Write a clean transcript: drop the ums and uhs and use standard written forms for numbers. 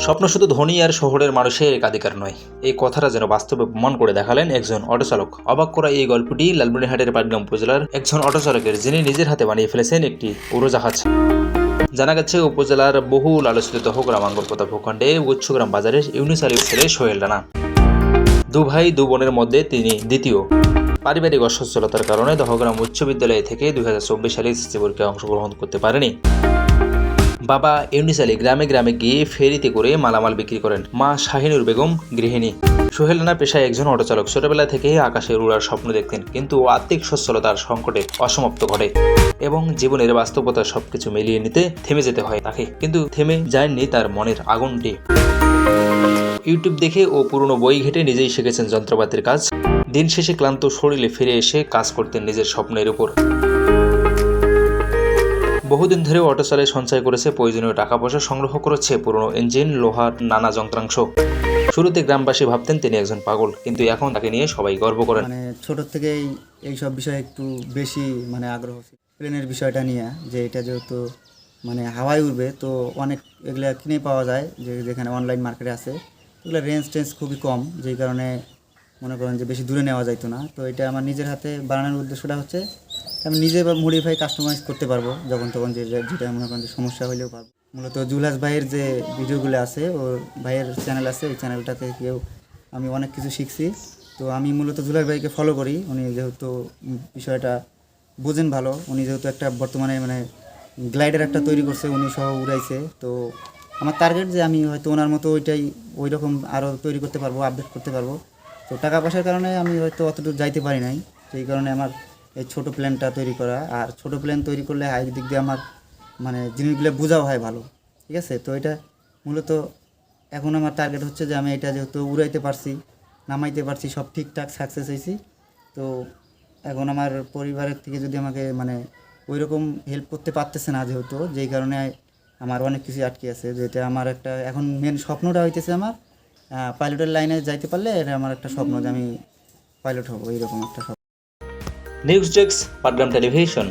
স্বপ্ন শুধু ধনী আর শহরের মানুষের একাধিকার নয়, এই কথাটা যেন বাস্তবে প্রমাণ করে দেখালেন একজন অটোচালক। অবাক করা এই গল্পটি লালমনিরহাটের পাটগ্রাম উপজেলার একজন অটোচালকের, যিনি নিজের হাতে বানিয়ে ফেলেছেন একটি উড়োজাহাজ। জানা গেছে, উপজেলার বহুল আলোচিত দহগ্রাম আঙ্গরপোতা ভূখণ্ডে গুচ্ছগ্রাম বাজারের ইউনুস আলীর ছেলে সোহেল রানা। দু ভাই দু বোনের মধ্যে তিনি দ্বিতীয়। পারিবারিক অসচ্ছলতার কারণে দহগ্রাম উচ্চ বিদ্যালয় থেকে 2024 সালে এসএসসি পরীক্ষায় অংশগ্রহণ করতে পারেনি। বাবা ইউনুস আলী গ্রামে গ্রামে গিয়ে ফেরিতে করে মালামাল বিক্রি করেন। মা শাহিনুর বেগম গৃহিণী। সোহেল রানা পেশায় একজন অটোচালক। ছোটবেলা থেকেই আকাশে উড়ার স্বপ্ন দেখতেন, কিন্তু আর্থিক সচ্ছলতার সংকটে অসমাপ্ত ঘটে এবং জীবনের বাস্তবতা সবকিছু মিলিয়ে নিতে থেমে যেতে হয় তাকে। কিন্তু থেমে যায়নি তার মনের আগুনটি। ইউটিউব দেখে ও পুরনো বই ঘেটে নিজেই শিখেছেন যন্ত্রপাতির কাজ। দিন শেষে ক্লান্ত শরীরে ফিরে এসে কাজ করতেন নিজের স্বপ্নের উপর। বহুদিন ধরে অটো চালিয়ে সঞ্চয় করেছে, প্রয়োজনীয় টাকা পয়সা সংগ্রহ করেছে, পুরনো ইঞ্জিন, লোহার নানা যন্ত্রাংশ। শুরুতে গ্রামবাসী ভাবতেন তিনি একজন পাগল, কিন্তু এখন তাকে নিয়ে সবাই গর্ব করেন। ছোট থেকেই এইসব বিষয়ে একটু বেশি আগ্রহ ছিল। প্লেনের বিষয়টা নিয়ে, যে এটা যেহেতু হাওয়ায় উড়বে, তো অনেক এগুলা কিনে পাওয়া যায়, যেখানে অনলাইন মার্কেটে আছে, এগুলো রেঞ্জ খুবই কম, যেই কারণে মনে করেন যে বেশি দূরে নেওয়া যাইতো না। তো এটা আমার নিজের হাতে বানানোর উদ্দেশ্যটা হচ্ছে আমি নিজে মডিফাই কাস্টমাইজ করতে পারবো যখন তখন, যেটা মনে করেন যে সমস্যা হলেও পারবো। মূলত জুলাস ভাইয়ের যে ভিডিওগুলো আছে, ওর ভাইয়ের চ্যানেল আছে, ওই চ্যানেলটা থেকেও আমি অনেক কিছু শিখছি। তো আমি মূলত জুলাস ভাইকে ফলো করি। উনি যেহেতু বিষয়টা বোঝেন ভালো, উনি যেহেতু একটা বর্তমানে গ্লাইডার একটা তৈরি করছে, উনি সহ উড়াইছে। তো আমার টার্গেট যে আমি হয়তো ওনার মতো ওই রকম আরও তৈরি করতে পারবো, আপডেট করতে পারবো। তো টাকা পয়সার কারণে আমি হয়তো অতটুকু যাইতে পারি নাই, সেই কারণে আমার এই ছোটো প্ল্যানটা তৈরি করা। আর ছোটো প্ল্যান তৈরি করলে হাই দিক দিয়ে আমার জিনিসগুলো বোঝাও হয় ভালো, ঠিক আছে। তো এটা মূলত এখন আমার টার্গেট হচ্ছে যে আমি এটা যেহেতু উড়াইতে পারছি, নামাইতে পারছি, সব ঠিকঠাক সাকসেস হয়েছি। তো এখন আমার পরিবারের থেকে যদি আমাকে ওই রকম হেল্প করতে পারতেছে না, যেহেতু যেই কারণে আমার অনেক কিছু আটকে আছে। যেটা আমার একটা এখন মেন স্বপ্নটা হইতেছে আমার পাইলটের লাইনে যাইতে পারলে এটা আমার একটা স্বপ্ন যে আমি পাইলট হব, এইরকম একটা স্বপ্ন। News desk, Patgram television.